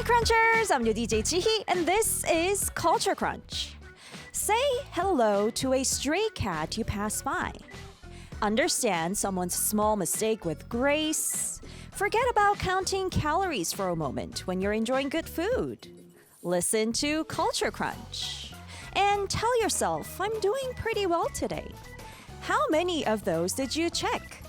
Hi Crunchers, I'm your DJ Jihi and this is Culture Crunch. Say hello to a stray cat you pass by. Understand someone's small mistake with grace. Forget about counting calories for a moment when you're enjoying good food. Listen to Culture Crunch. And tell yourself, I'm doing pretty well today. How many of those did you check?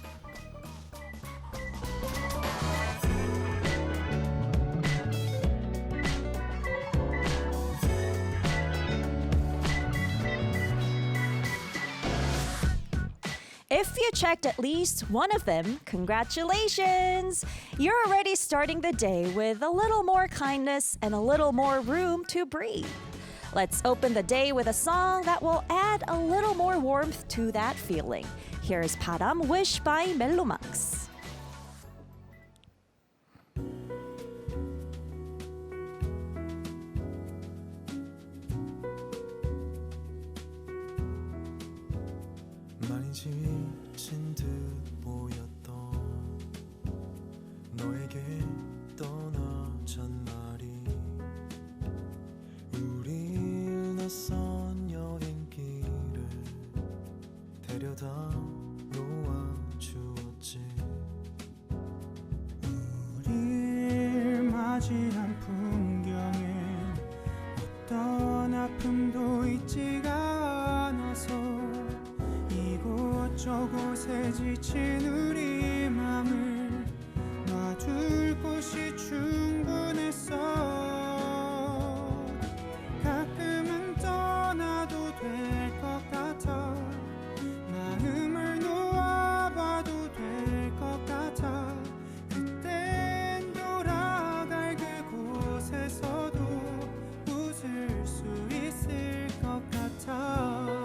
If you checked at least one of them, congratulations! You're already starting the day with a little more kindness and a little more room to breathe. Let's open the day with a song that will add a little more warmth to that feeling. Here's 바람 Wish by 멜로망스. 많이 지친 듯 보였던 너에게 떠나잔 말이 우릴 낯선 여행길을 데려다 놓아주었지. 우릴 맞이한 풍경에 어떤 아픔도 있지가 않아서 이곳저곳에 지친 우리 맘을 놔둘 곳이 충분했어. 가끔은 떠나도 될 것 같아. 마음을 놓아봐도 될 것 같아. 그땐 돌아갈 그곳에서도 웃을 수 있을 것 같아.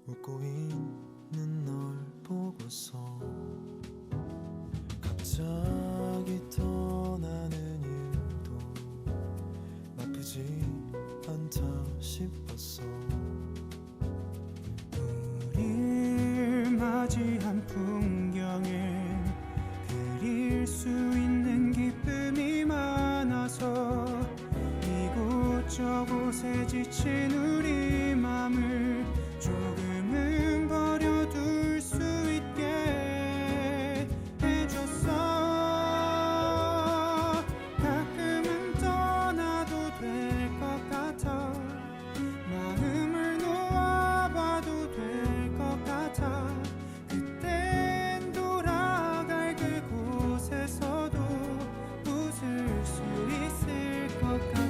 웃고 있는 널 보고서 갑자기 떠나는 일도 나쁘지 않다 싶었어. 우릴 맞이한 풍경에 그릴 수 있는 기쁨이 많아서 이곳저곳에 지친 우리 맘을 조금은 버려둘 수 있게 해줬어. 가끔은 떠나도 될 것 같아. 마음을 놓아봐도 될 것 같아. 그땐 돌아갈 그곳에서도 웃을 수 있을 것 같아.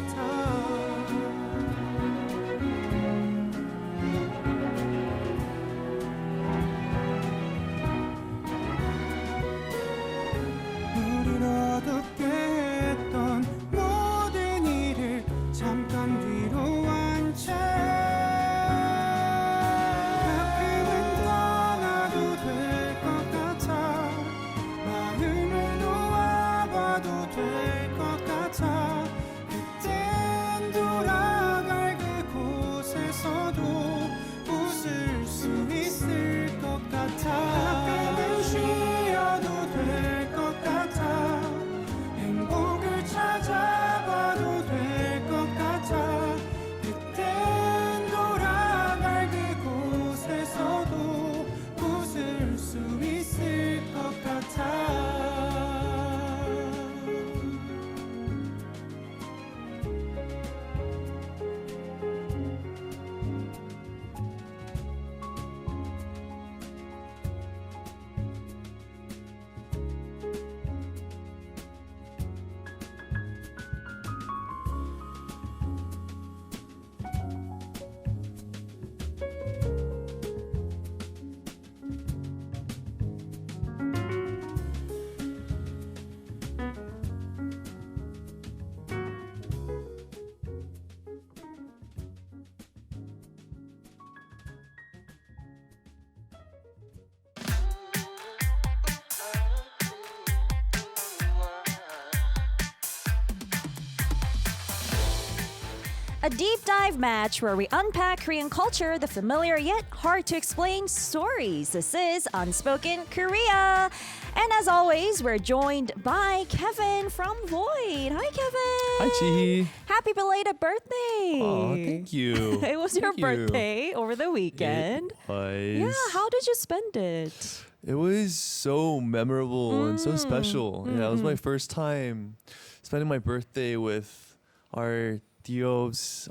a deep dive match where we unpack Korean culture, the familiar yet hard to explain stories. This is Unspoken Korea. And as always, we're joined by Kevin from Void. Hi, Kevin. Hi, Chi. Happy belated birthday. Oh, thank you. It was your Thank you. birthday over the weekend. It was. Yeah, how did you spend it? It was so memorable and so special. Yeah, it was my first time spending my birthday with our tios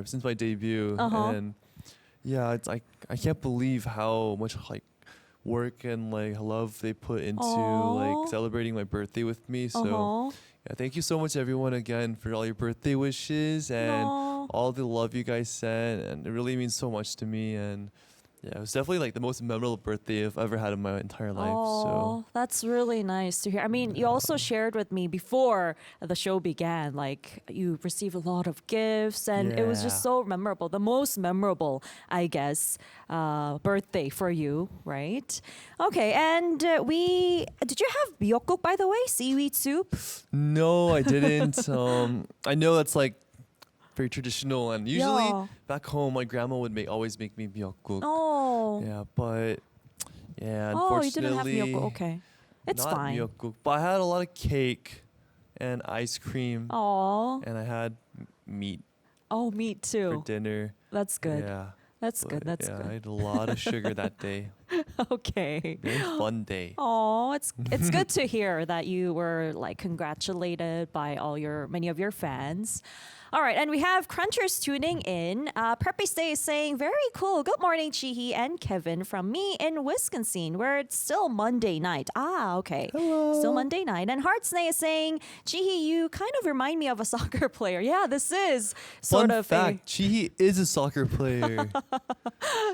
since my debut, and yeah, it's I can't believe how much like work and like love they put into like celebrating my birthday with me. So yeah, thank you so much everyone again for all your birthday wishes and all the love you guys sent, and it really means so much to me. And yeah, it was definitely like the most memorable birthday I've ever had in my entire life. Oh, So that's really nice to hear. I mean, you also shared with me before the show began, like you received a lot of gifts and it was just Yeah. so memorable. The most memorable, I guess, birthday for you, right? Okay, and did you have miyeokguk, by the way? Seaweed soup? no, I didn't. I know that's like very traditional, and usually Yeah. back home my grandma would always make me miyeokguk. Oh. Yeah, but yeah, Oh, you didn't have unfortunately, miyeokguk. Okay. It's not fine. miyeokguk. But I had a lot of cake and ice cream, Oh. and I had meat Oh, me for too. dinner. That's good. Yeah, That's good. but That's yeah, I good. had a lot of sugar that day. Okay. Very fun day. Oh, it's good to hear that you were like congratulated by many of your fans. All right, and we have Crunchers tuning in. Preppy Stay is saying, very cool. Good morning, Chihi and Kevin from me in Wisconsin, where it's still Monday night. Ah, okay. Still Monday night. And Heartsnay is saying, Chihi, you kind of remind me of a soccer player. Yeah, this is sort Fun of fact: Chihi is a soccer player.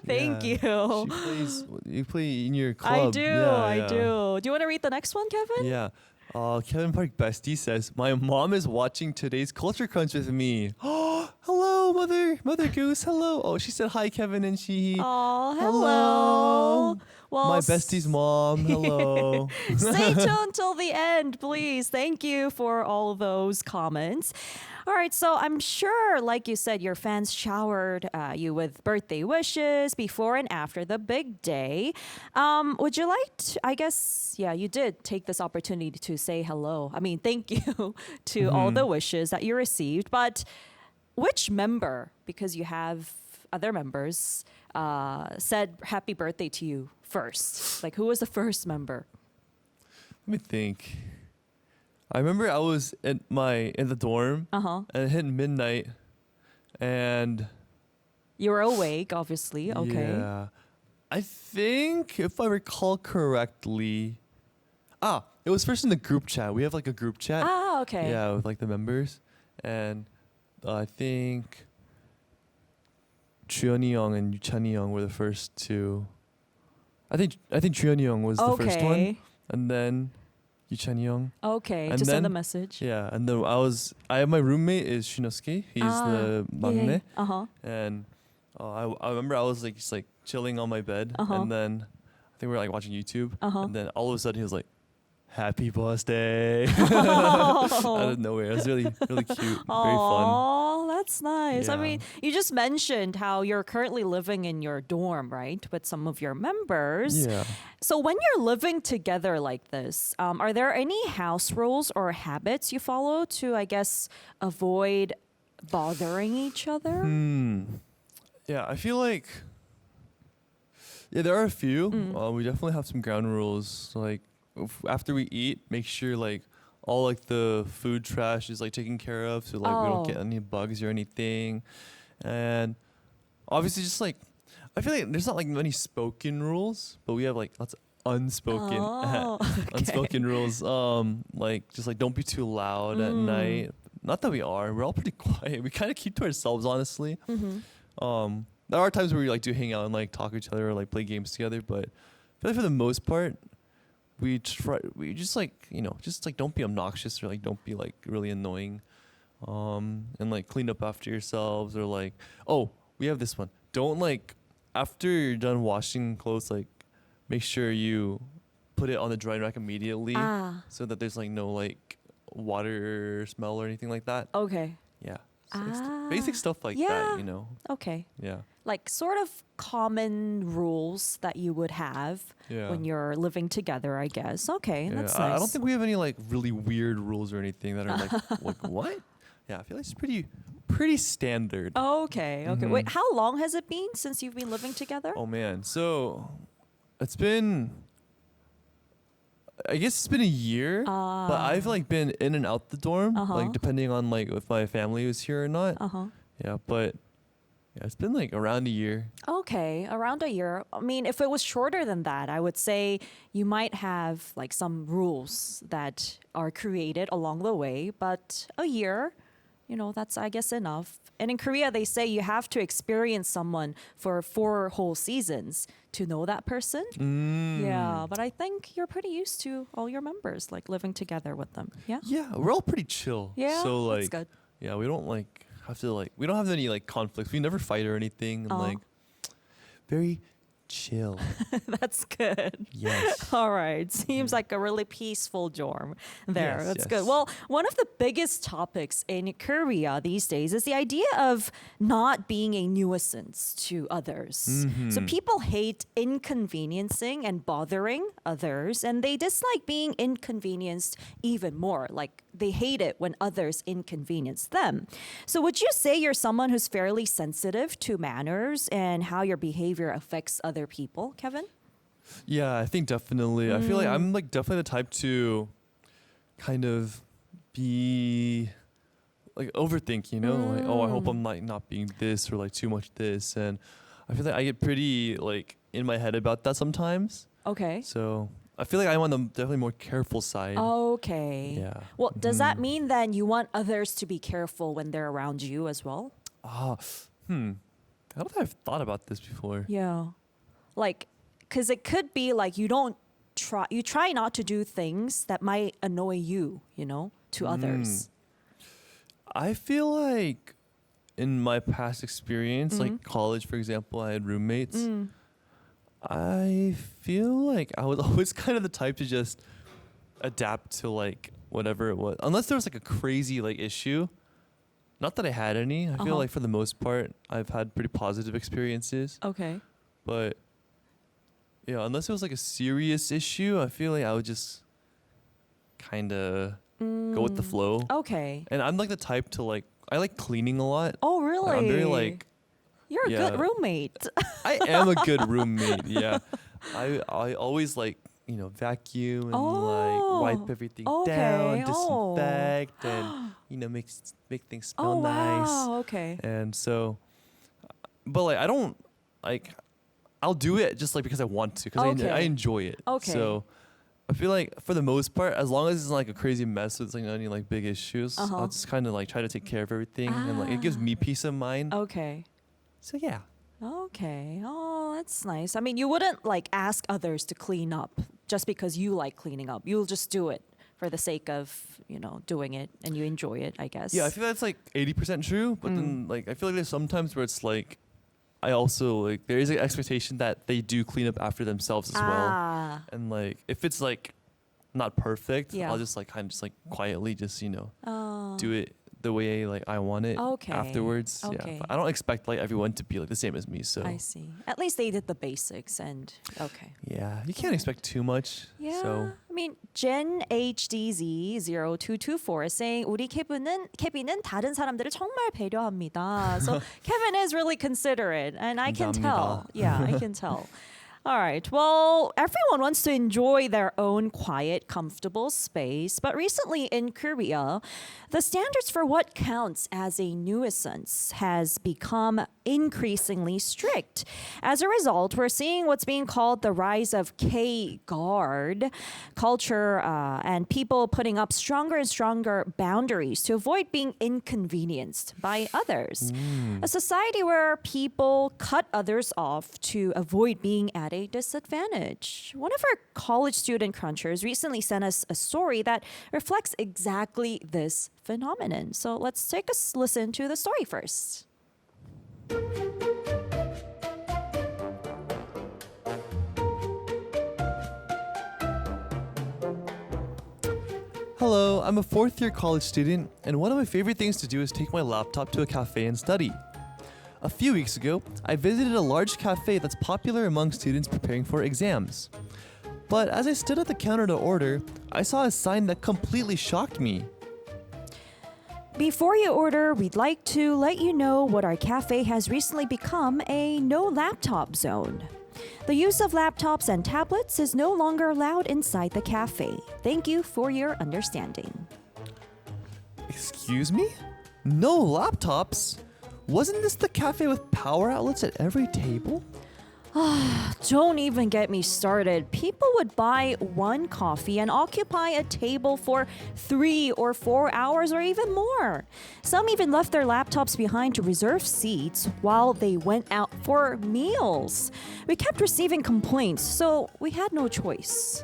Thank Yeah. you. She plays. You play in your I club. do, Yeah, I yeah. do. Do you want to read the next one, Kevin? Yeah. Kevin Park Bestie says, my mom is watching today's Culture Crunch with me. Oh, hello, Mother Goose. Hello. Oh, she said hi, Kevin and she. Oh, hello. Hello. Well, My bestie's mom. Hello. Stay tuned till the end, please. Thank you for all those comments. All right, so I'm sure, like you said, your fans showered you with birthday wishes before and after the big day. Would you like to, I guess, yeah, you did take this opportunity to say hello. I mean, thank you to all the wishes that you received. But which member, because you have other members, said happy birthday to you first? Like, who was the first member? Let me think. I remember I was in the dorm and it hit midnight, and You were awake, obviously. Okay. yeah, I think if I recall correctly, it was first in the group chat. We have like a group chat. Ah, okay. Yeah, with like the members, and I think Juyeoni Young and Yuchani Young were the first two. I think Juyeoni Young was the first one, Okay. and then Yuchani Young. Okay. And To send the then- message. Yeah, and then I have my roommate is Shinosuke. He's the maknae, and I remember I was like just like chilling on my bed, and then I think we were like watching YouTube, and then all of a sudden he was like, "Happy birthday!" out of nowhere. It was really cute, very fun. Oh, that's nice. I Yeah. mean, you just mentioned how you're currently living in your dorm, right, with some of your members. Yeah. So when you're living together like this, are there any house rules or habits you follow to, I guess, avoid bothering each other? Yeah, I feel like there are a few. We definitely have some ground rules. Like after we eat, make sure like all like the food trash is like taken care of, so like we don't get any bugs or anything. And obviously, just like I feel like there's not like many spoken rules, but we have like lots of unspoken unspoken rules. Like just like don't be too loud at night. Not that we are. We're all pretty quiet. We kind of keep to ourselves, honestly. There are times where we like do hang out and like talk to each other or like play games together, but I feel like for the most part, we just like just like don't be obnoxious or like don't be like really annoying, and like clean up after yourselves, or like we have this one. Don't like after you're done washing clothes, like make sure you put it on the drying rack immediately, so that there's like no like water smell or anything like that. Okay. Yeah. So basic stuff like yeah. that, you know. Okay. Yeah. Like sort of common rules that you would have Yeah. when you're living together, I guess. Okay, Yeah, that's nice. I don't think we have any like really weird rules or anything that are like what? Yeah, I feel like it's pretty standard. Okay. Mhm. Wait, how long has it been since you've been living together? Oh man, so it's been. I guess it's been a year, but I've like been in and out the dorm, like depending on like if my family was here or not. Yeah, but yeah, it's been like around a year. Okay, around a year. I mean, if it was shorter than that, I would say you might have like some rules that are created along the way, but a year, you know, that's I guess enough. And in Korea, they say you have to experience someone for 4 whole seasons to know that person. Yeah, but I think you're pretty used to all your members, like living together with them. Yeah. Yeah, we're all pretty chill. Yeah, so like, that's good. yeah, we don't like have to like we don't have any like conflicts. We never fight or anything, and like very chill. That's good. Yes. All right. Seems like a really peaceful dorm there. Yes, That's yes. good. Well, one of the biggest topics in Korea these days is the idea of not being a nuisance to others. So people hate inconveniencing and bothering others, and they dislike being inconvenienced even more. Like they hate it when others inconvenience them. So would you say you're someone who's fairly sensitive to manners and how your behavior affects other people, Kevin? Yeah, I think definitely. I feel like I'm like definitely the type to kind of be like overthink, you know, like oh, I hope I'm like not being this or like too much this, and I feel like I get pretty like in my head about that sometimes. Okay. So I feel like I'm on the definitely more careful side. Okay. Yeah. Well, does that mean then you want others to be careful when they're around you as well? I don't think I've thought about this before. Yeah. Like, because it could be like you try not to do things that might annoy you, you know, to others. I feel like in my past experience, like college, for example, I had roommates. I feel like I was always kind of the type to just adapt to like whatever it was, unless there was like a crazy like issue. Not that I had any. I feel like for the most part, I've had pretty positive experiences. Okay. But yeah, unless it was like a serious issue, I feel like I would just kind of go with the flow. Okay. And I'm like the type to like, I like cleaning a lot. Oh, really? Like, I'm very like, You're a yeah. good roommate. I am a good roommate. Yeah. I always like, you know, vacuum and like wipe everything down, disinfect, and you know, make things smell nice. Wow. Okay. And so, but like I don't like, I'll do it just like because I want to, because I enjoy it. Okay. So I feel like for the most part, as long as it's not like a crazy mess with like any like big issues, I'll just kind of like try to take care of everything, and like it gives me peace of mind. Okay. So yeah. Okay. Oh, that's nice. I mean, you wouldn't like ask others to clean up just because you like cleaning up. You'll just do it for the sake of, you know, doing it and you enjoy it, I guess. Yeah, I feel that's like 80% true, but then like I feel like there's sometimes where it's like I also like there is an expectation that they do clean up after themselves as well. And like if it's like not perfect, I'll just like kind of just like quietly just, you know, do it the way like I want it afterwards. Okay. Yeah. But I don't expect like everyone to be like the same as me, so I see. At least they did the basics and okay. yeah, you can't expect too much. Yeah. So I mean, Jen HDZ0224 is saying 우리 케빈은 다른 사람들을 정말 배려합니다. So Kevin is really considerate, and I can tell. 감사합니다. Yeah, I can tell. All right. Well, everyone wants to enjoy their own quiet, comfortable space. But recently in Korea, the standards for what counts as a nuisance has become increasingly strict. As a result, we're seeing what's being called the rise of K-guard culture and people putting up stronger and stronger boundaries to avoid being inconvenienced by others. A society where people cut others off to avoid being at a disadvantage. One of our college student crunchers recently sent us a story that reflects exactly this phenomenon. So let's take a listen to the story first. Hello, I'm a fourth-year college student, and one of my favorite things to do is take my laptop to a cafe and study. A few weeks ago, I visited a large cafe that's popular among students preparing for exams. But as I stood at the counter to order, I saw a sign that completely shocked me. Before you order, we'd like to let you know what our cafe has recently become a no laptop zone. The use of laptops and tablets is no longer allowed inside the cafe. Thank you for your understanding. Excuse me? No laptops? Wasn't this the cafe with power outlets at every table? Don't even get me started. People would buy one coffee and occupy a table for 3 or 4 hours or even more. Some even left their laptops behind to reserve seats while they went out for meals. We kept receiving complaints, so we had no choice.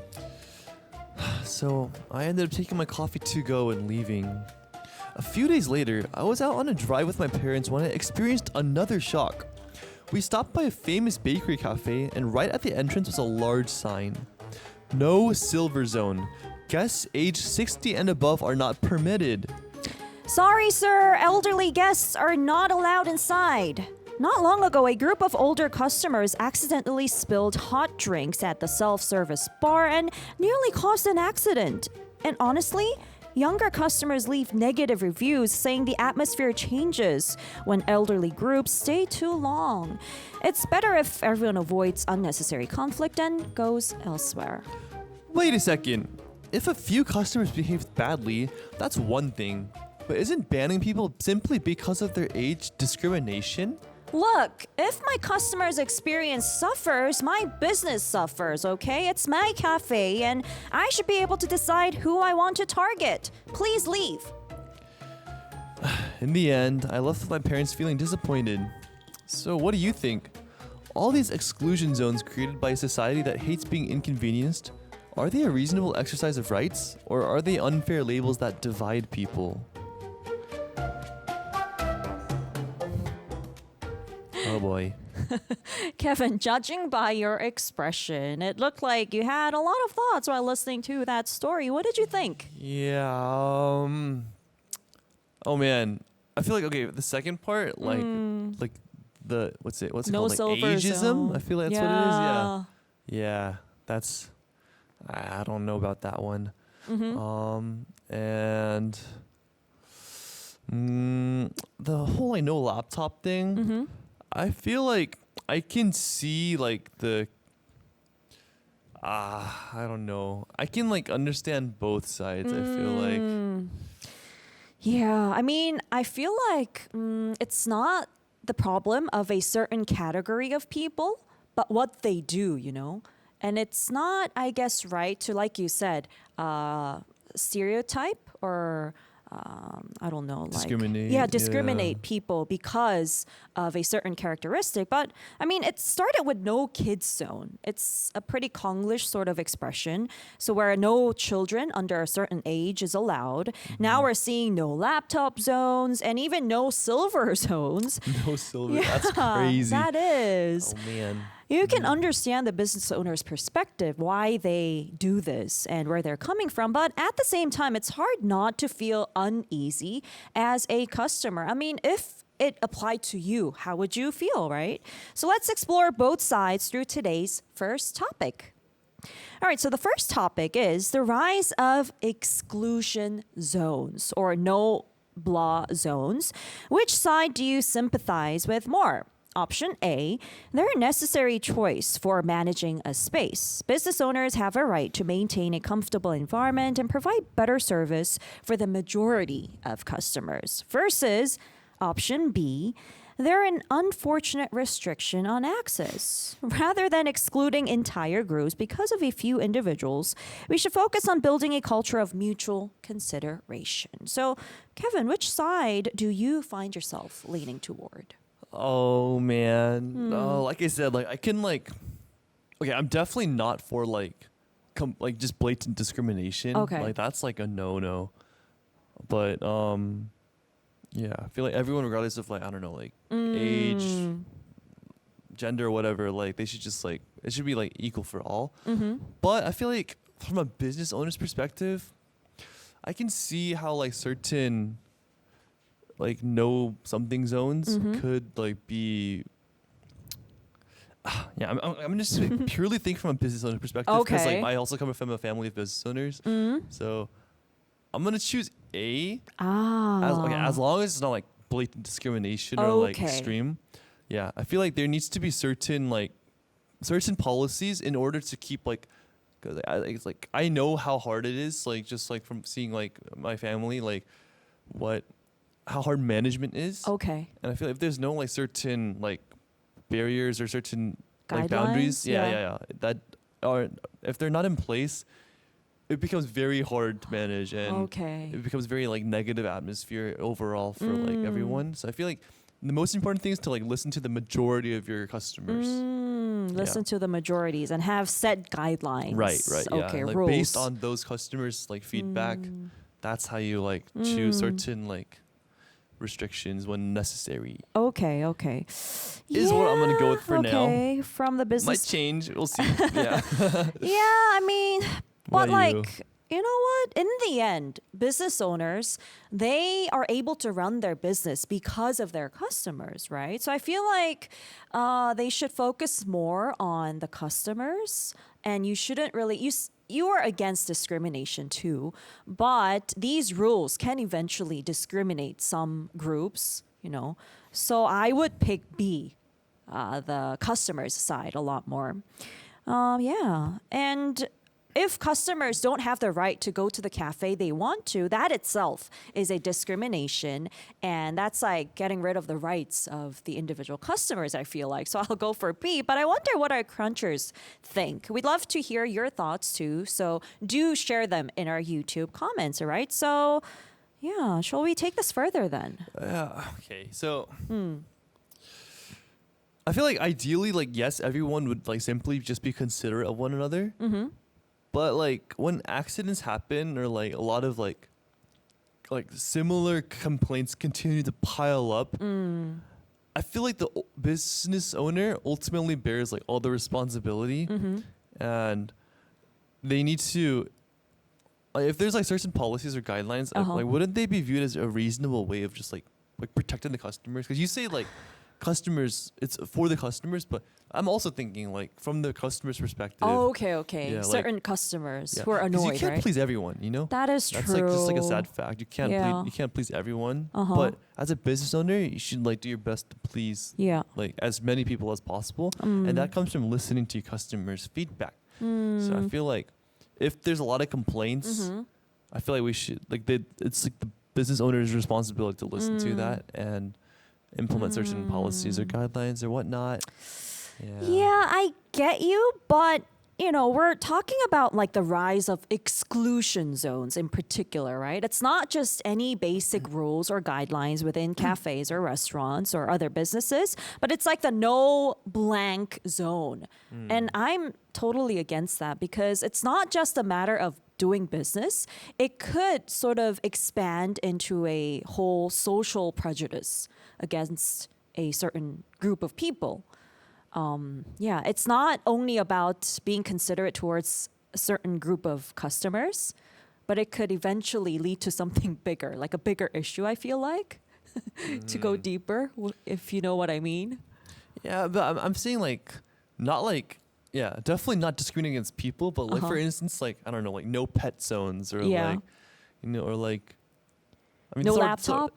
So I ended up taking my coffee to go and leaving. A few days later, I was out on a drive with my parents when I experienced another shock. We stopped by a famous bakery cafe, and right at the entrance was a large sign. No silver zone. Guests aged 60 and above are not permitted. Sorry, sir, elderly guests are not allowed inside. Not long ago, a group of older customers accidentally spilled hot drinks at the self-service bar and nearly caused an accident. And honestly, younger customers leave negative reviews saying the atmosphere changes when elderly groups stay too long. It's better if everyone avoids unnecessary conflict and goes elsewhere. Wait a second. If a few customers behaved badly, that's one thing. But isn't banning people simply because of their age discrimination? Look, if my customer's experience suffers, my business suffers, okay? It's my cafe, and I should be able to decide who I want to target. Please leave. In the end, I left with my parents feeling disappointed. So what do you think? All these exclusion zones created by a society that hates being inconvenienced, are they a reasonable exercise of rights, or are they unfair labels that divide people? Oh boy. Kevin, judging by your expression, it looked like you had a lot of thoughts while listening to that story. What did you think? Yeah. Oh man, I feel like the second part, like the what's it No called? Like silver ageism. zone. I feel like that's what it is. Yeah. Yeah. That's. I don't know about that one. And the whole no laptop thing. I feel like I can see like the I don't know. I can like understand both sides. I feel like Yeah, I mean, I feel like it's not the problem of a certain category of people, but what they do, you know? And it's not, I guess, right to, like you said, stereotype or I don't know, discriminate. like discriminate people because of a certain characteristic. But I mean, it started with no kids zone. It's a pretty Konglish sort of expression. So where no children under a certain age is allowed. Now we're seeing no laptop zones and even no silver zones. No silver. That's crazy. That is. Oh man. You can understand the business owner's perspective, why they do this and where they're coming from. But at the same time, it's hard not to feel uneasy as a customer. I mean, if it applied to you, how would you feel, right? So let's explore both sides through today's first topic. All right, so the first topic is the rise of exclusion zones or no blah zones. Which side do you sympathize with more? Option A, they're a necessary choice for managing a space. Business owners have a right to maintain a comfortable environment and provide better service for the majority of customers. Versus option B, they're an unfortunate restriction on access. Rather than excluding entire groups because of a few individuals, we should focus on building a culture of mutual consideration. So, Kevin, which side do you find yourself leaning toward? Oh man. Oh, like I said, like I can like. Okay, I'm definitely not for like, just blatant discrimination. Okay. Like that's like a no. But yeah, I feel like everyone, regardless of like I don't know, like age, gender, whatever, like they should just like it should be like equal for all. But I feel like from a business owner's perspective, I can see how like certain like no something zones could like be. Yeah, I'm just purely think from a business owner perspective because like I also come from a family of business owners, so I'm gonna choose A. As long as it's not like blatant discrimination or like extreme. Yeah, I feel like there needs to be certain policies in order to keep like. Cause it's like I know how hard it is, like just like from seeing like my family, like how hard management is. Okay. And I feel like if there's no like certain like barriers or certain like Guidelines? boundaries, that are if they're not in place, it becomes very hard to manage and it becomes very like negative atmosphere overall for like everyone. So I feel like the most important thing is to like listen to the majority of your customers. Listen to the majorities and have set guidelines. Right. Yeah. Okay, like rules. based on those customers' like feedback, that's how you like choose certain like restrictions when necessary. Okay. Is what I'm gonna go with for now. Okay, from the business. Might change. We'll see. Yeah. Yeah, I mean, What but about like, you know what? In the end, business owners, they are able to run their business because of their customers, right? So I feel like they should focus more on the customers, and you shouldn't really you are against discrimination too, but these rules can eventually discriminate some groups, you know. So I would pick B, the customers side a lot more. Yeah, and if customers don't have the right to go to the cafe they want to, that itself is a discrimination. And that's like getting rid of the rights of the individual customers, I feel like. So I'll go for B. But I wonder what our crunchers think. We'd love to hear your thoughts too. So do share them in our YouTube comments, all right? So yeah, shall we take this further then? Okay. So I feel like ideally, like, yes, everyone would like simply just be considerate of one another. But like when accidents happen or like a lot of like similar complaints continue to pile up, I feel like the business owner ultimately bears like all the responsibility, and they need to. If there's like certain policies or guidelines, like wouldn't they be viewed as a reasonable way of just like protecting the customers? Because you say like customers, it's for the customers, but I'm also thinking like from the customer's perspective. Oh, okay. Yeah, certain customers who are annoyed, you can't right? please everyone, you know. That is That's true. like just like a sad fact. You can't please everyone. But as a business owner, you should like do your best to please like as many people as possible, and that comes from listening to your customers' feedback. So I feel like if there's a lot of complaints, I feel like we should it's like the business owner's responsibility to listen to that and implement certain policies or guidelines or whatnot. Yeah, I get you, but you know, we're talking about like the rise of exclusion zones in particular, right? It's not just any basic rules or guidelines within cafes or restaurants or other businesses, but it's like the no blank zone. And I'm totally against that because it's not just a matter of doing business. It could sort of expand into a whole social prejudice against a certain group of people. It's not only about being considerate towards a certain group of customers, but it could eventually lead to something bigger, like a bigger issue, I feel like, to go deeper, if you know what I mean. Yeah, but I'm saying like, not like, definitely not discriminating against people, but like for instance, like, I don't know, like no pet zones or like, you know, or like, I mean, no laptop?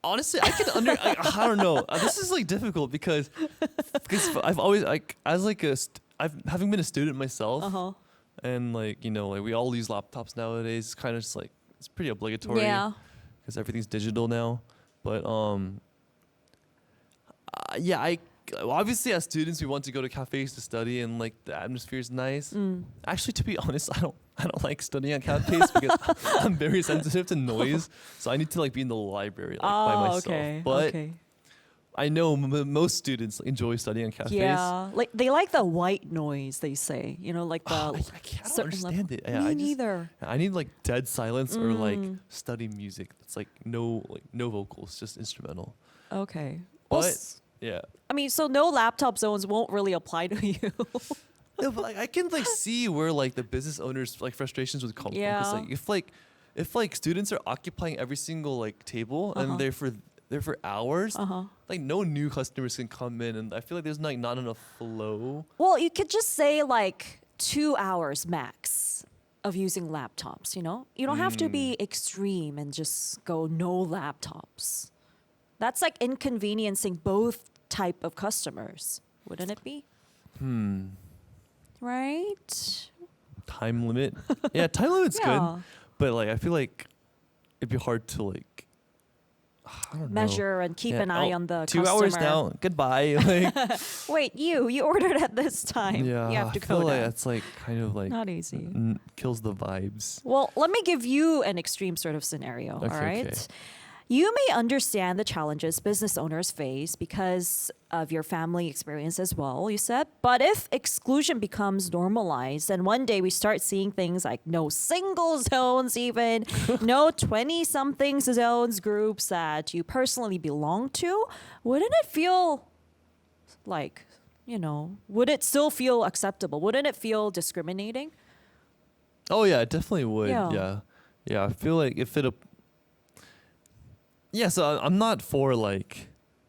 Honestly, I can I don't know. This is like difficult because I've always like as like having been a student myself, and like, you know, like we all use laptops nowadays. It's kind of just like it's pretty obligatory because everything's digital now. But obviously as students we want to go to cafes to study and like the atmosphere is nice. Actually, to be honest, I don't like studying at cafes because I'm very sensitive to noise, so I need to like be in the library like, by myself. But I know most students enjoy studying at cafes. Yeah, like they like the white noise. They say, you know, like the. I can't understand it. Me neither. I need like dead silence or like study music. That's like no vocals, just instrumental. Okay. But yeah. I mean, so no laptop zones won't really apply to you. No, but like I can like see where like the business owners like frustrations would come from. 'Cause, if students are occupying every single like table and they're for hours, like no new customers can come in, and I feel like there's like not enough flow. Well, you could just say like 2 hours max of using laptops, you know? You don't have to be extreme and just go no laptops. That's like inconveniencing both type of customers, wouldn't it be? Right? Time limit. Yeah, time limit's good. But like I feel like it'd be hard to like I don't Measure and keep an eye on the 2 customer. hours now. Goodbye. Like, Wait, you ordered at this time. yeah, You have to I feel go like down. that's like kind of like Not easy. kills the vibes. Well, let me give you an extreme sort of scenario, all right? Okay. You may understand the challenges business owners face because of your family experience as well, you said. But if exclusion becomes normalized and one day we start seeing things like no single zones even, no 20-something zones groups that you personally belong to, wouldn't it feel like, you know, would it still feel acceptable? Wouldn't it feel discriminating? Oh yeah, it definitely would. Yeah. Yeah. I feel like if it. Yeah, so I'm not for like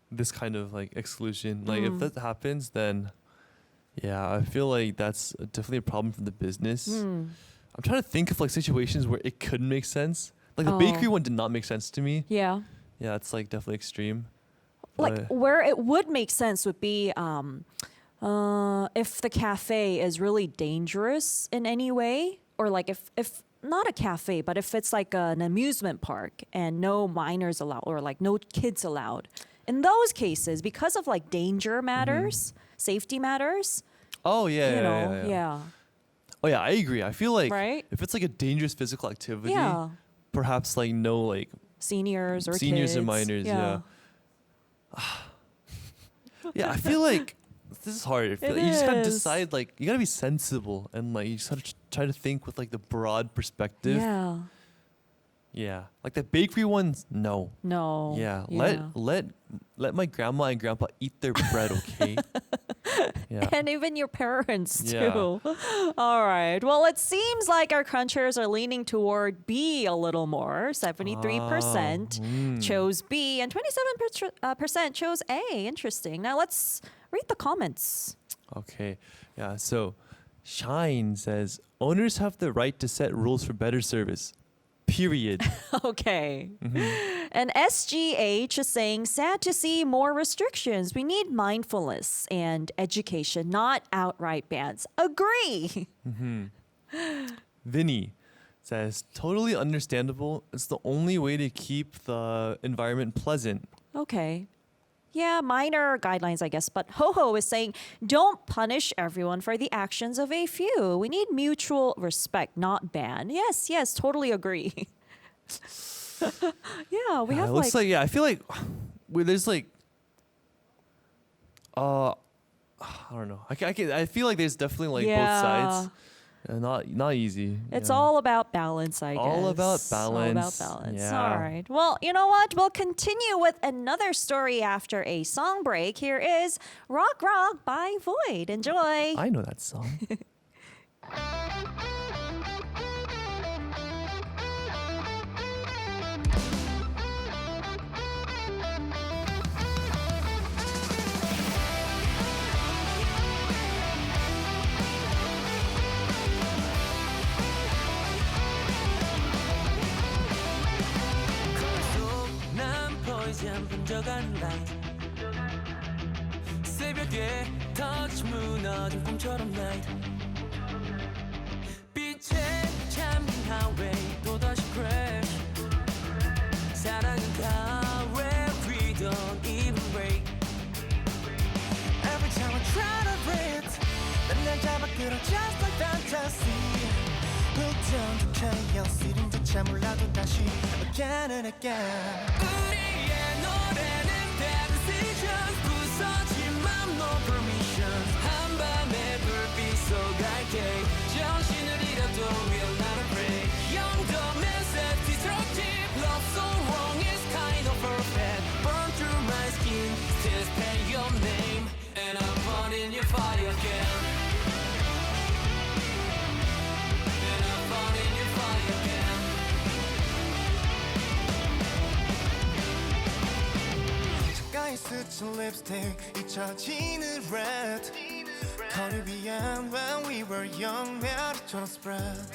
this kind of like exclusion. Like if that happens, then yeah, I feel like that's definitely a problem for the business. I'm trying to think of like situations where it could make sense. Like the bakery one did not make sense to me. Yeah. Yeah, it's like definitely extreme. Like where it would make sense would be if the cafe is really dangerous in any way, or like if not a cafe, but if it's like an amusement park and no minors allowed or like no kids allowed. In those cases, because of like danger matters, safety matters. Oh yeah, You yeah, know, yeah. Oh yeah, I agree. I feel like Right? if it's like a dangerous physical activity, Yeah. perhaps like no like Seniors or seniors kids. and minors. Yeah. Yeah, I feel like this is hard. I feel It like you just gotta is. decide. Like you gotta be sensible and like you just gotta try to think with like the broad perspective. Yeah. Yeah. Like the bakery ones, no. No. Yeah. Let my grandma and grandpa eat their bread, okay? Yeah. And even your parents Yeah. too. All right. Well, it seems like our crunchers are leaning toward B a little more. 73% chose B and 27% chose A. Interesting. Now let's read the comments. Okay. Yeah. So Shine says owners have the right to set rules for better service. Period. Okay. And SGH is saying, sad to see more restrictions. We need mindfulness and education, not outright bans. Agree. Vinny says totally understandable. It's the only way to keep the environment pleasant. Okay. Yeah, minor guidelines, I guess. But Ho-Ho is saying, don't punish everyone for the actions of a few. We need mutual respect, not ban. Yes, totally agree. Yeah, we have It looks like I feel like there's like I don't know. I feel like there's definitely like both sides. Not easy. It's yeah. all about balance, I guess. All about balance. All about balance. Yeah. All right. Well, you know what? We'll continue with another story after a song break. Here is Rock Rock by Void. Enjoy. I know that song. 번져간 라이트 새벽에 터치 무너진 꿈처럼 나이트 빛에 잠긴 하웨이 또다시 crash 사랑은 가왜 we don't even break Every time I try to breathe 난 날 잡아 끌어 just like fantasy Hooked on the chaos 이름조차 몰라도 다시 again and again 우리의 노래는 bad decisions 부서진 맘 no permission 한밤의 불빛 속 갈게 정신을 잃어도 we're not afraid 영점의 safety destructive love so wrong is kind of perfect burn through my skin still spell your name and I'm burning your fire again 나의 스친 립스틱 잊혀지는 red 거리 위한 when we were young 메아리처럼 spread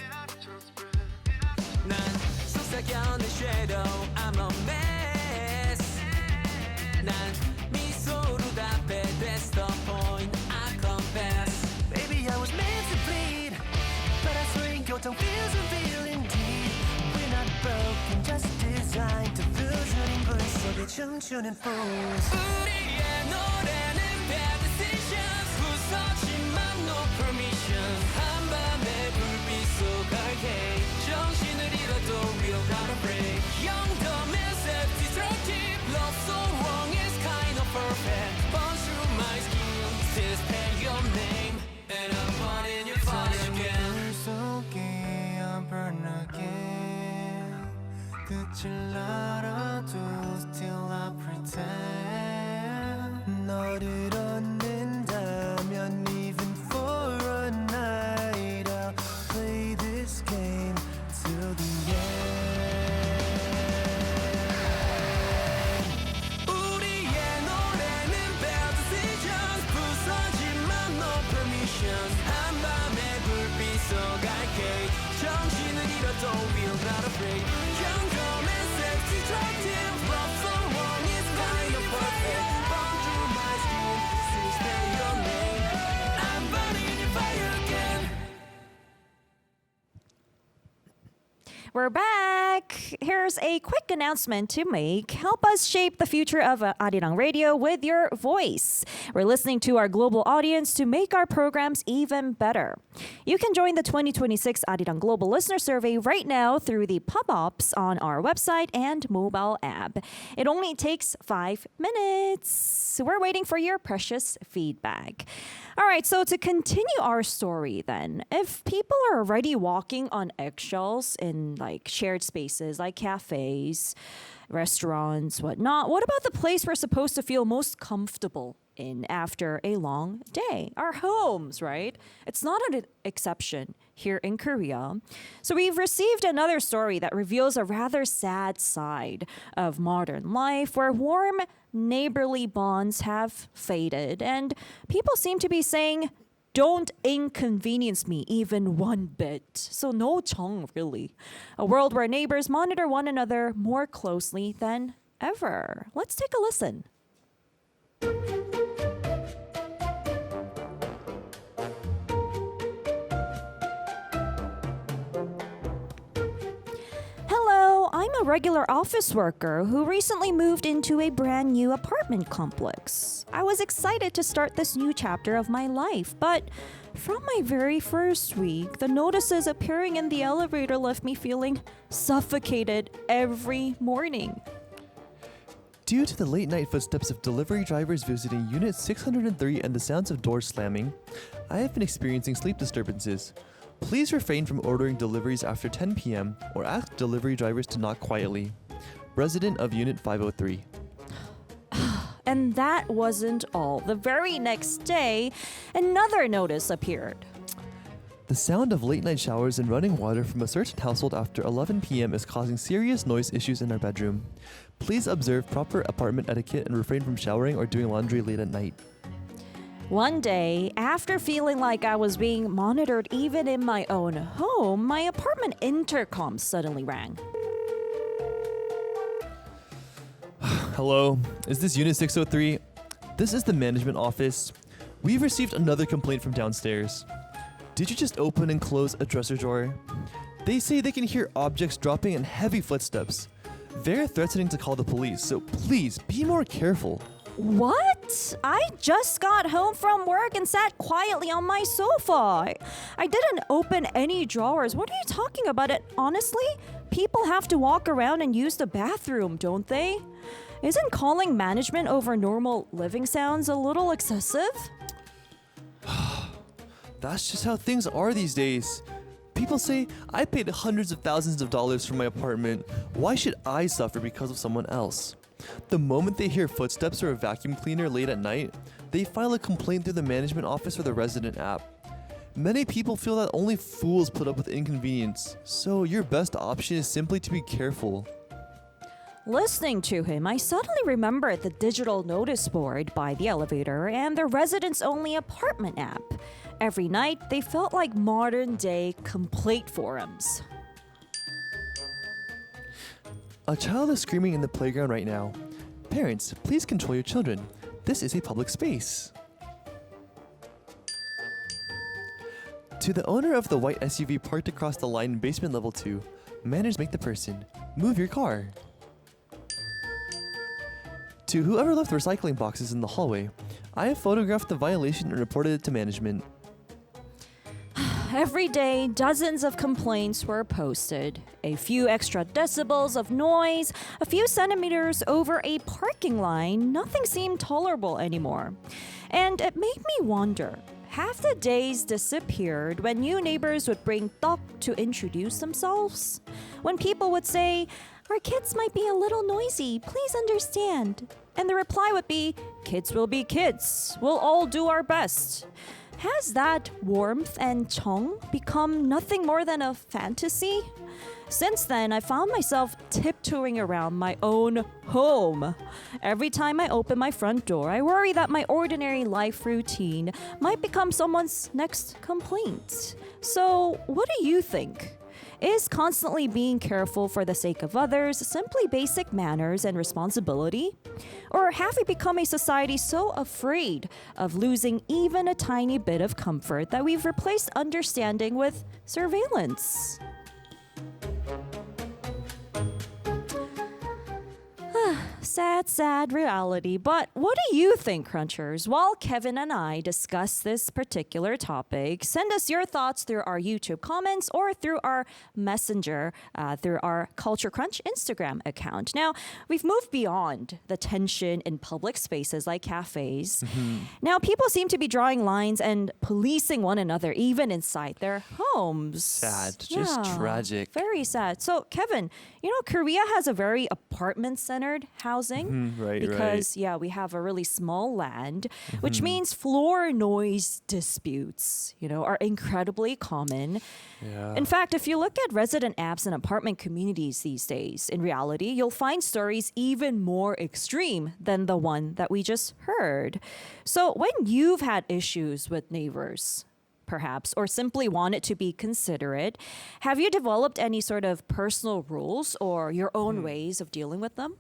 난 속삭여낸 shadow I'm a mess 난 미소로 답해 that's the point I confess Baby I was meant to bleed But I swing 교통 feels revealing deep We're not broken just designed to lose in 불 속에 춤추는 fools 우리의 노래는 bad decisions 부서지만 no permission 한밤의 불빛 속 arcade 정신을 잃어도 we don't gotta break 영덤의 self-destructive love so wrong is kind of perfect burns through my skin says pay your name and I'm burning your fire again 불 속에 I burn again 끝을 알아도 still I pretend 너를 얻는다면 even for a night I'll play this game till the end 우리의 노래는 bad decisions 부서지만 no permission 한밤의 불빛 속 arcade 정신을 잃어도 we'll gotta break 영검의 self-destructive love so wrong is kind of perfect burn through my skin since say your name I'm burning your fire again We're back. Here's a quick announcement to make. Help us shape the future of Arirang Radio with your voice. We're listening to our global audience to make our programs even better. You can join the 2026 Arirang Global Listener Survey right now through the pop-ups on our website and mobile app. It only takes 5 minutes. We're waiting for your precious feedback. All right, so to continue our story then, if people are already walking on eggshells in like shared spaces like cafes, restaurants, whatnot, what about the place we're supposed to feel most comfortable in after a long day? Our homes, right? It's not an exception here in Korea. So we've received another story that reveals a rather sad side of modern life where warm neighborly bonds have faded and people seem to be saying, don't inconvenience me even one bit. So no 정, really. A world where neighbors monitor one another more closely than ever. Let's take a listen. Hello, I'm a regular office worker who recently moved into a brand new apartment complex. I was excited to start this new chapter of my life, but from my very first week, the notices appearing in the elevator left me feeling suffocated every morning. Due to the late night footsteps of delivery drivers visiting Unit 603 and the sounds of doors slamming, I have been experiencing sleep disturbances. Please refrain from ordering deliveries after 10 p.m. or ask delivery drivers to knock quietly. Resident of Unit 503. And that wasn't all. The very next day, another notice appeared. The sound of late night showers and running water from a certain household after 11 p.m. is causing serious noise issues in our bedroom. Please observe proper apartment etiquette and refrain from showering or doing laundry late at night. One day, after feeling like I was being monitored even in my own home, my apartment intercom suddenly rang. Hello, is this Unit 603? This is the management office. We've received another complaint from downstairs. Did you just open and close a dresser drawer? They say they can hear objects dropping and heavy footsteps. They're threatening to call the police, so please be more careful. What? I just got home from work and sat quietly on my sofa. I didn't open any drawers. What are you talking about? It honestly, people have to walk around and use the bathroom, don't they? Isn't calling management over normal living sounds a little excessive? That's just how things are these days. People say, I paid hundreds of thousands of dollars for my apartment. Why should I suffer because of someone else? The moment they hear footsteps or a vacuum cleaner late at night, they file a complaint through the management office or the resident app. Many people feel that only fools put up with inconvenience, so your best option is simply to be careful. Listening to him, I suddenly remembered the digital notice board by the elevator and the residents-only apartment app. Every night, they felt like modern-day complaint forums. A child is screaming in the playground right now. Parents, please control your children. This is a public space. To the owner of the white SUV parked across the line in basement level 2, manners make the person. Move your car. To whoever left recycling boxes in the hallway, I have photographed the violation and reported it to management. Every day, dozens of complaints were posted. A few extra decibels of noise, a few centimeters over a parking line, nothing seemed tolerable anymore. And it made me wonder, half the days disappeared when new neighbors would bring tteok to introduce themselves? When people would say, "Our kids might be a little noisy, please understand." And the reply would be, "Kids will be kids. We'll all do our best." Has that warmth and chong become nothing more than a fantasy? Since then, I found myself tiptoeing around my own home. Every time I open my front door, I worry that my ordinary life routine might become someone's next complaint. So, what do you think? Is constantly being careful for the sake of others simply basic manners and responsibility? Or have we become a society so afraid of losing even a tiny bit of comfort that we've replaced understanding with surveillance? Sad reality. But what do you think, Crunchers? While Kevin and I discuss this particular topic, send us your thoughts through our YouTube comments or through our messenger, through our Culture Crunch Instagram account. Now, we've moved beyond the tension in public spaces like cafes. Now, people seem to be drawing lines and policing one another, even inside their homes. Sad, just tragic. Very sad. So, Kevin, Korea has a very apartment-centered housing because we have a really small land, which means floor noise disputes, are incredibly common. Yeah. In fact, if you look at resident apps and apartment communities these days, in reality, you'll find stories even more extreme than the one that we just heard. So when you've had issues with neighbors, perhaps, or simply wanted to be considerate, have you developed any sort of personal rules or your own ways of dealing with them?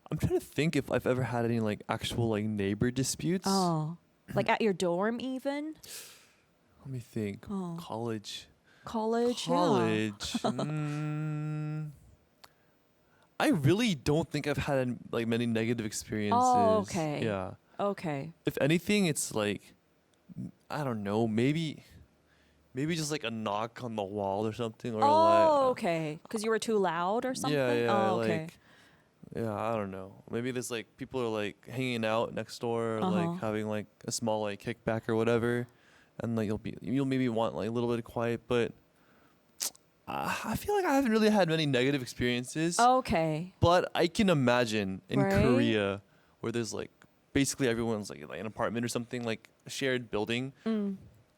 I'm trying to think if I've ever had any actual neighbor disputes. Oh, like at your dorm even? Let me think. Oh. College. College. I really don't think I've had many negative experiences. Oh, okay. Yeah. Okay. If anything, it's I don't know, maybe just a knock on the wall or something, or okay. Because you were too loud or something? Yeah, Oh, okay. yeah, I don't know. Maybe there's people are hanging out next door, or having a small kickback or whatever, and you'll maybe want a little bit of quiet, but I feel I haven't really had many negative experiences. Okay. But I can imagine in Right. Korea where there's basically everyone's an apartment or something, a shared building.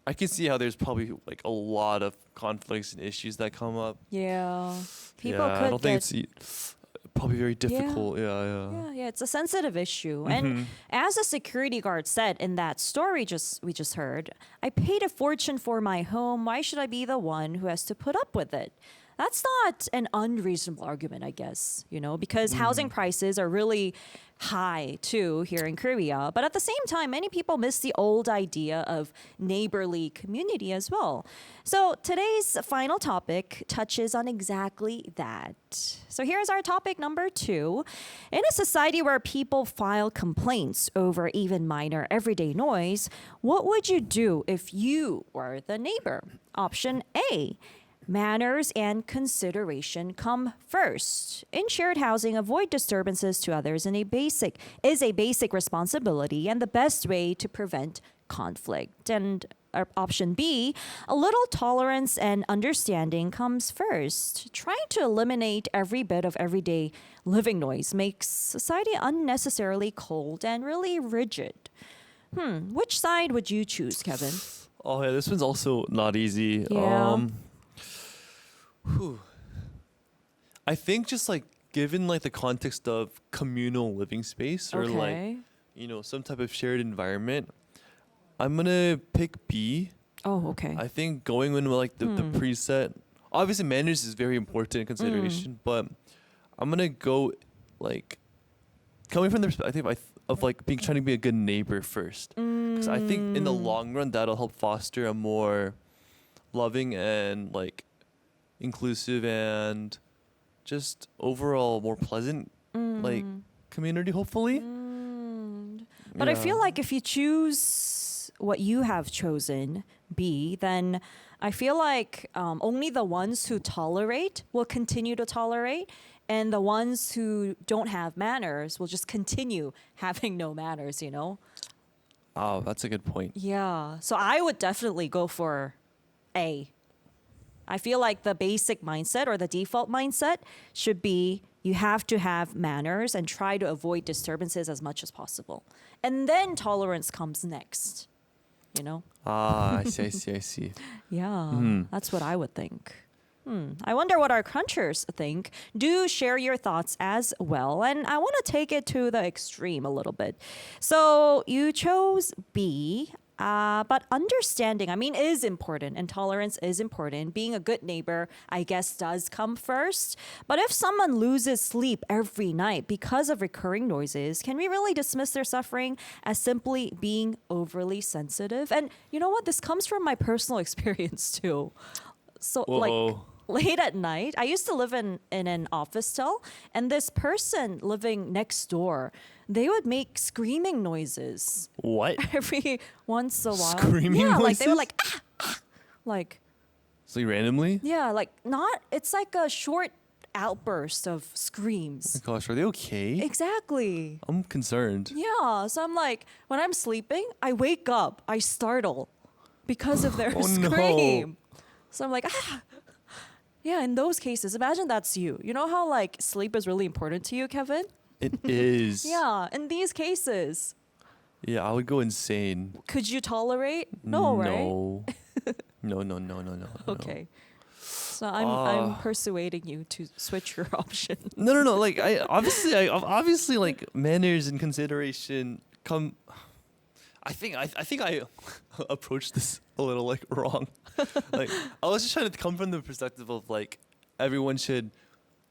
I can see how there's probably a lot of conflicts and issues that come up. Yeah. People yeah, could I don't think get it's probably very difficult. Yeah, it's a sensitive issue. And as a security guard said in that story we just heard, "I paid a fortune for my home. Why should I be the one who has to put up with it?" That's not an unreasonable argument, I guess, because housing prices are really high too here in Korea. But at the same time, many people miss the old idea of neighborly community as well. So today's final topic touches on exactly that. So here's our topic number 2. In a society where people file complaints over even minor everyday noise, what would you do if you were the neighbor? Option A. Manners and consideration come first. In shared housing, avoid disturbances to others is a basic responsibility and the best way to prevent conflict. And option B, a little tolerance and understanding comes first. Trying to eliminate every bit of everyday living noise makes society unnecessarily cold and really rigid. Which side would you choose, Kevin? Oh yeah, this one's also not easy. Yeah. I think just given like the context of communal living space or like Okay. some type of shared environment, I'm gonna pick B. Oh, okay. I think going in with like the preset, obviously manners is very important in consideration, but I'm gonna go like coming from the perspective of like trying to be a good neighbor first, because I think in the long run that'll help foster a more loving and like inclusive and just overall more pleasant like community, hopefully. But I feel Yeah. like if you choose what you have chosen, B, then I feel like only the ones who tolerate will continue to tolerate, and the ones who don't have manners will just continue having no manners, Oh, that's a good point. Yeah. So I would definitely go for A. I feel like the basic mindset or the default mindset should be you have to have manners and try to avoid disturbances as much as possible. And then tolerance comes next. Ah, I see. Yeah, that's what I would think. I wonder what our crunchers think. Do share your thoughts as well. And I want to take it to the extreme a little bit. So you chose B. But understanding, is important and tolerance is important. Being a good neighbor, I guess, does come first. But if someone loses sleep every night because of recurring noises, can we really dismiss their suffering as simply being overly sensitive? And you know what? This comes from my personal experience too. So, Whoa. late at night, I used to live in an office cell, and this person living next door, they would make screaming noises What? every once a while. Screaming yeah, like they were noises? like like So randomly? yeah, like not. It's like a short outburst of screams. Gosh, are they okay? Exactly. I'm concerned. Yeah. So I'm like, when I'm sleeping, I wake up, I startle because of their Oh, no. scream. So I'm like, Yeah, in those cases, imagine that's you. You know how like sleep is really important to you, Kevin? It is. Yeah, in these cases, Yeah, I would go insane. could you tolerate? No, right? No. Okay. So I'm persuading you to switch your option. No. Like obviously like manners and consideration come. I think I approached this a little like wrong. Like I was just trying to come from the perspective of like everyone should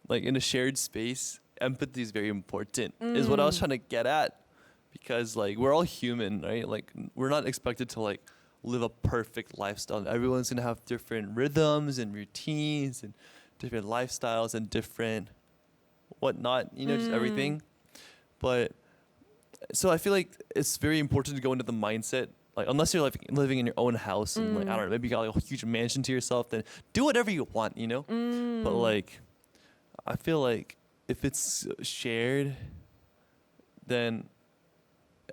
like in a shared space. Empathy is very important. Is what I was trying to get at, because like we're all human, right? Like we're not expected to like live a perfect lifestyle. Everyone's gonna have different rhythms and routines and different lifestyles and different whatnot, just everything. But so I feel like it's very important to go into the mindset, like unless you're like living in your own house and like I don't know, maybe you got like a huge mansion to yourself, then do whatever you want, But like I feel like if it's shared, then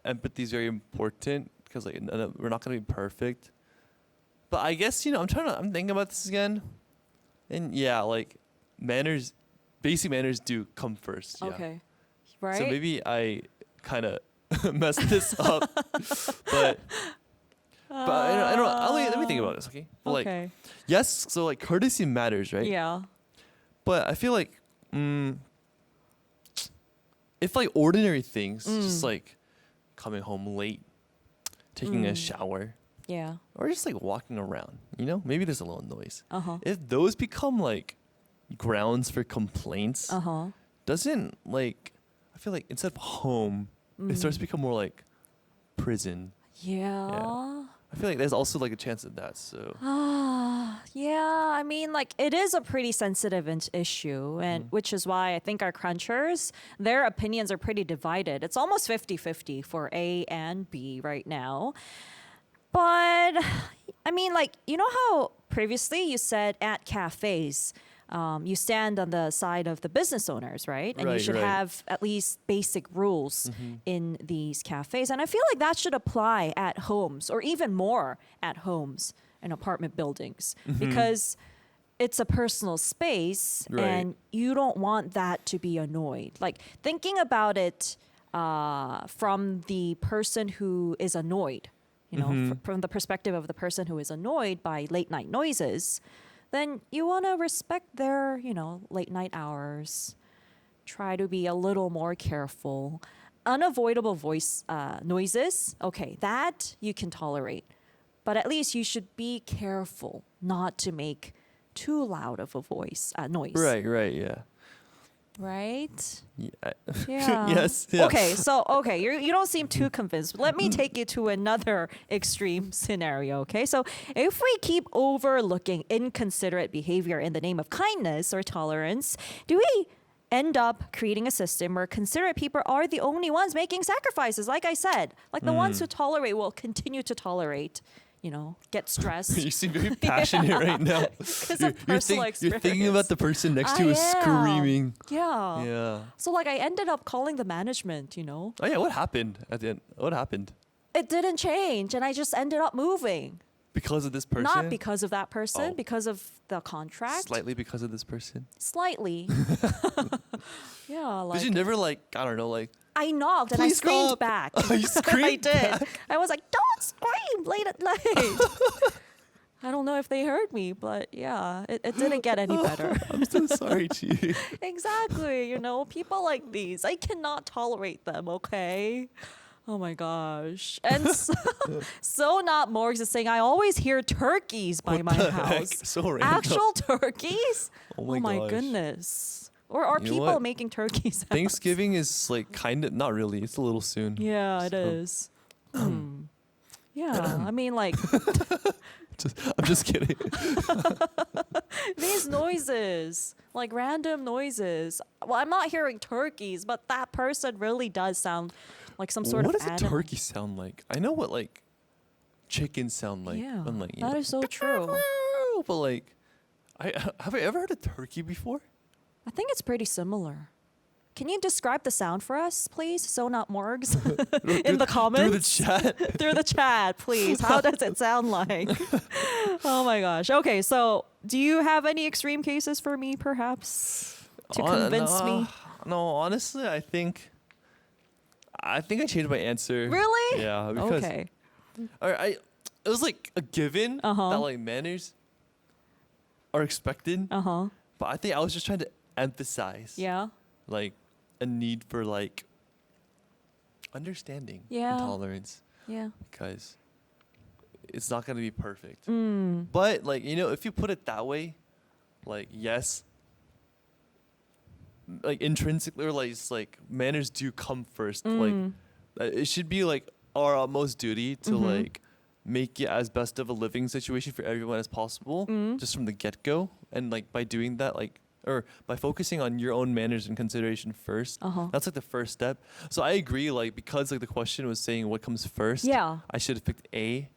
empathy is very important, because like we're not gonna be perfect. But I guess I'm thinking about this again, and yeah, like manners, basic manners do come first. Yeah. Okay. Right? So maybe I kind of messed this up, but I don't. Let me think about this, okay? But, like, okay. yes, so like courtesy matters, right? Yeah. But I feel like if like ordinary things, just like coming home late, taking a shower, Yeah. or just like walking around, maybe there's a little noise. Uh-huh. If those become like grounds for complaints, Uh-huh. doesn't like I feel like instead of home, it starts to become more like prison. Yeah. I feel like there's also like a chance of that. So Yeah, like it is a pretty sensitive issue, and which is why I think our crunchers, their opinions are pretty divided. It's almost 50-50 for A and B right now. But like, how previously you said at cafes, you stand on the side of the business owners, right? And you Right, should right. have at least basic rules in these cafes. And I feel like that should apply at homes, or even more at homes and apartment buildings, because it's a personal space Right. and you don't want that to be annoyed. Like thinking about it from the person who is annoyed, from the perspective of the person who is annoyed by late night noises, then you want to respect their, late night hours. try to be a little more careful. Unavoidable voice noises, okay, that you can tolerate. But at least you should be careful not to make too loud of a noise. Right, yeah. Right? Yeah. Yeah. Yes. Yeah. Okay, you don't seem too convinced. Let me take you to another extreme scenario, okay? So if we keep overlooking inconsiderate behavior in the name of kindness or tolerance, do we end up creating a system where considerate people are the only ones making sacrifices? Like I said, like the ones who tolerate will continue to tolerate, get stressed. You seem very passionate right now. Because of personal You're thinking about the person next to you is am. screaming. Yeah. Yeah. So like I ended up calling the management, Oh yeah, what happened at the end? What happened? It didn't change and I just ended up moving. Because of this person? Not because of that person, Oh. because of the contract. Slightly because of this person. Slightly. Yeah, like Did you never I don't know, I knocked and I Please screamed stop. back. Oh, you I screamed did. back? I was like, "Don't scream late at night." I don't know if they heard me, but yeah, it didn't get any better. I'm so sorry, Chi. Exactly. People like these, I cannot tolerate them, okay? Oh my gosh. And so not Morgs is saying, I always hear turkeys by my house. So random. Actual turkeys? Oh my gosh. Goodness. Or are You know people what? making turkey sounds? Thanksgiving is kind of, not really, it's a little soon. Yeah, it So- is. Yeah, I mean, I'm just kidding. these noises, like random noises. Well, I'm not hearing turkeys, but that person really does sound like some sort What of does a animal. turkey sound like? I know what chickens sound like. Yeah, I'm that is so true. But have I ever heard a turkey before? I think it's pretty similar. Can you describe the sound for us, please? So not Morgs in the comments. Through the chat. Through the chat, please. How does it sound like? Oh my gosh. Okay, so do you have any extreme cases for me, perhaps, to convince me? No, honestly, I think I changed my answer. Really? Yeah, because Okay. it was a given Uh-huh. that manners are expected. Uh-huh. But I think I was just trying to emphasize Yeah. a need for understanding Yeah. and tolerance, Yeah. because it's not gonna be perfect. Mm. But if you put it that way, yes, intrinsically, or it's manners do come first. It should be our utmost duty to make it as best of a living situation for everyone as possible, just from the get go. And by doing that, or by focusing on your own manners and consideration first, that's the first step. So I agree, because the question was saying what comes first. Yeah. I should have picked A.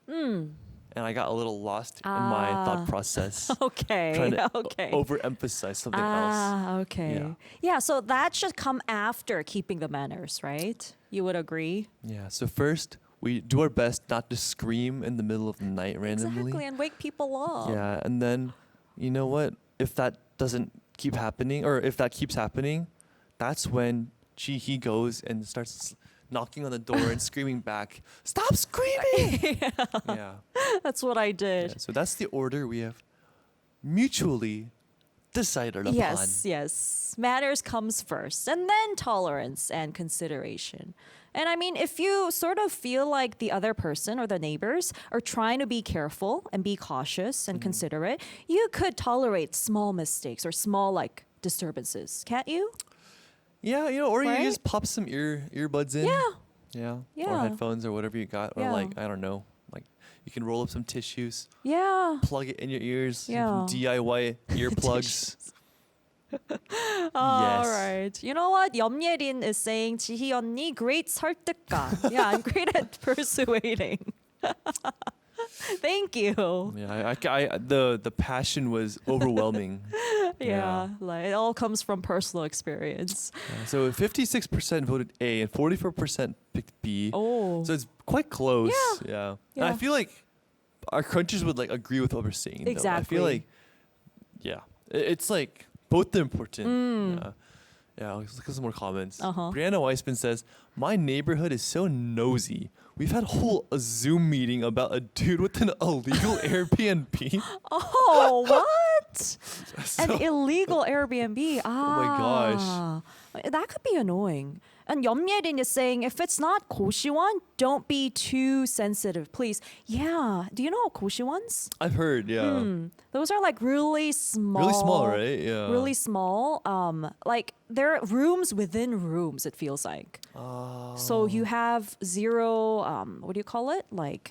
And I got a little lost in my thought process. Okay. Trying to Okay. overemphasize something else. Okay. Yeah, so that should come after keeping the manners, right? You would agree? Yeah. So first, we do our best not to scream in the middle of the night randomly. Exactly, and wake people up. Yeah, and then, you know what? If that doesn't keep happening, or if that keeps happening, that's when he goes and starts knocking on the door and screaming back, "Stop screaming!" Yeah. That's what I Yeah. did. So that's the order we have mutually decided upon. Yes. Manners comes first, and then tolerance and consideration. And I mean, if you sort of feel like the other person or the neighbors are trying to be careful and be cautious and considerate, you could tolerate small mistakes or small disturbances, can't you? Yeah, or Right? you just pop some earbuds in. Yeah. Yeah. Or Yeah. headphones or whatever you got. Or Yeah. I don't know. You can roll up some tissues, Yeah. plug it in your ears. Yeah. DIY earplugs. All Yes. right. You know what? Yerin is saying, 지희 언니, great 설득가. Yeah, I'm great at persuading. Thank you. Yeah, the passion was overwhelming. Yeah, it all comes from personal experience. Yeah, so 56% voted A and 44% picked B. Oh. So it's quite close. Yeah. And I Yeah. feel like our crunchers would agree with what we're saying. Though. I feel Exactly. it's both are important. Yeah, let's look at some more comments. Brianna Weissman says, "My neighborhood is so nosy. We've had a Zoom meeting about a dude with an illegal Airbnb." Oh, what? So- An illegal Airbnb. my gosh. That could be annoying. And Yerin is saying, if it's not 고시원, don't be too sensitive, please. Yeah. Do you know 고시원s? I've heard, yeah. Those are like really small. Really small, right? Yeah. Really small. Like they're rooms within rooms, it feels like. So you have zero, what do you call it? Like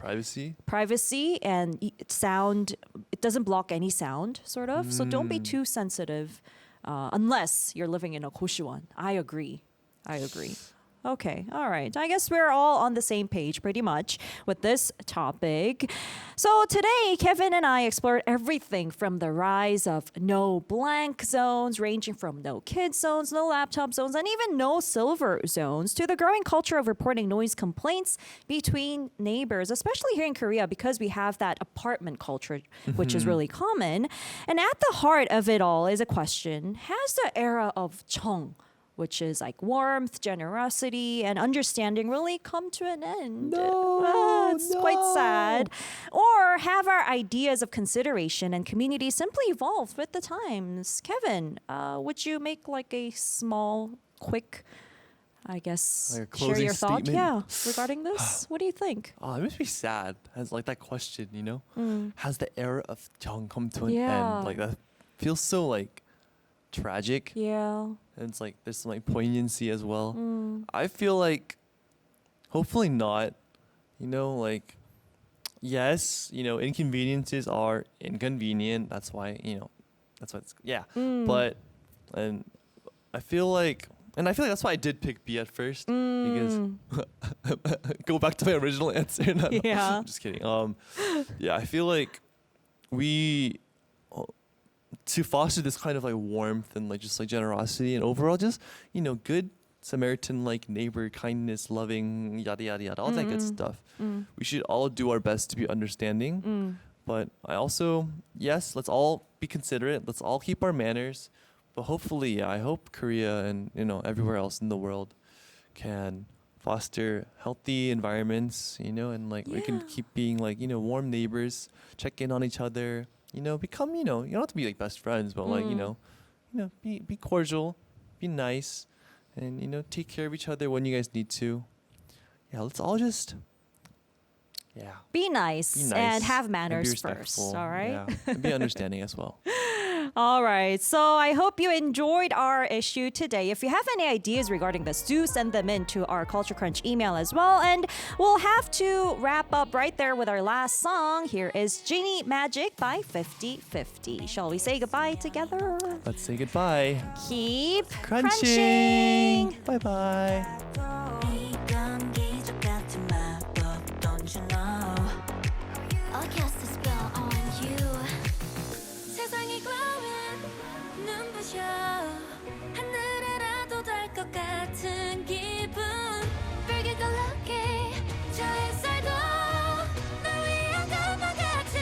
Privacy, and sound. It doesn't block any sound, sort of. So don't be too sensitive unless you're living in a 고시원. I agree. Okay, all right. I guess we're all on the same page pretty much with this topic. So today, Kevin and I explored everything from the rise of no blank zones, ranging from no kid zones, no laptop zones, and even no silver zones, to the growing culture of reporting noise complaints between neighbors, especially here in Korea because we have that apartment culture, which is really common. And at the heart of it all is a question: has the era of 정, which is like warmth, generosity, and understanding, really come to an end? It's quite sad. Or have our ideas of consideration and community simply evolved with the times? Kevin, would you make like a small, quick, I guess, like a share your thought? statement? Yeah, regarding this? What do you think? It makes me sad. As like that question, you know, has the era of 정 come to an Yeah. end? Like that feels so like tragic. Yeah. And it's like there's some like poignancy as well. I feel like hopefully not. You know, like yes, you know, inconveniences are inconvenient. That's why, you know, that's what it's But and I feel like that's why I did pick B at first because go back to my original answer. No, Yeah. I'm just kidding. Yeah, I feel like we to foster this kind of like warmth and like just like generosity and overall just, you know, good Samaritan like neighbor kindness, loving, yada yada yada, all that good stuff. We should all do our best to be understanding. But I also, yes, let's all be considerate. Let's all keep our manners. But hopefully, yeah, I hope Korea and, you know, everywhere else in the world can foster healthy environments, you know, and like we can keep being like, you know, warm neighbors, check in on each other, you know, become, you know, you don't have to be like best friends, but like, you know, be cordial, be nice, and, you know, take care of each other when you guys need to. Yeah, let's all just, Be nice and have manners and be first. respectful. All right. Yeah, and be understanding as well. All right. So I hope you enjoyed our issue today. If you have any ideas regarding this, do send them in to our Culture Crunch email as well. And we'll have to wrap up right there with our last song. Here is Genie Magic by 50/50. Shall we say goodbye together? Let's say goodbye. Keep Crunching. crunching. Bye bye. 이건 기적 같은 마법 don't you know I'll cast a spell on you 세상이 glowing 눈부셔 하늘에라도 닿을 것 같은 기분 불길과 lucky 저 햇살도 널 위한 것만 같은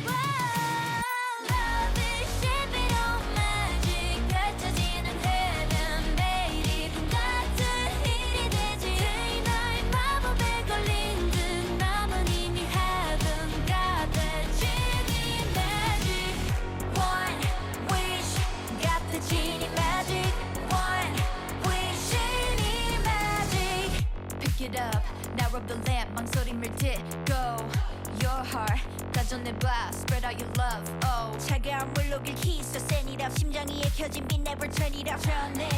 wow Love is shipping on magic 펼쳐지는 해변 매일이 꿈 같은 일이 되지 너의 마법에 걸린 듯 남은 이미 heaven got that genie magic One wish got the genie magic One wish genie magic Pick it up now rub the lamp 망설임을 딛고 Your heart 가져내봐 spread out your love oh 차가운 물로 긁히소 send it up 심장이 ek혀진 빛 never turn it off turn it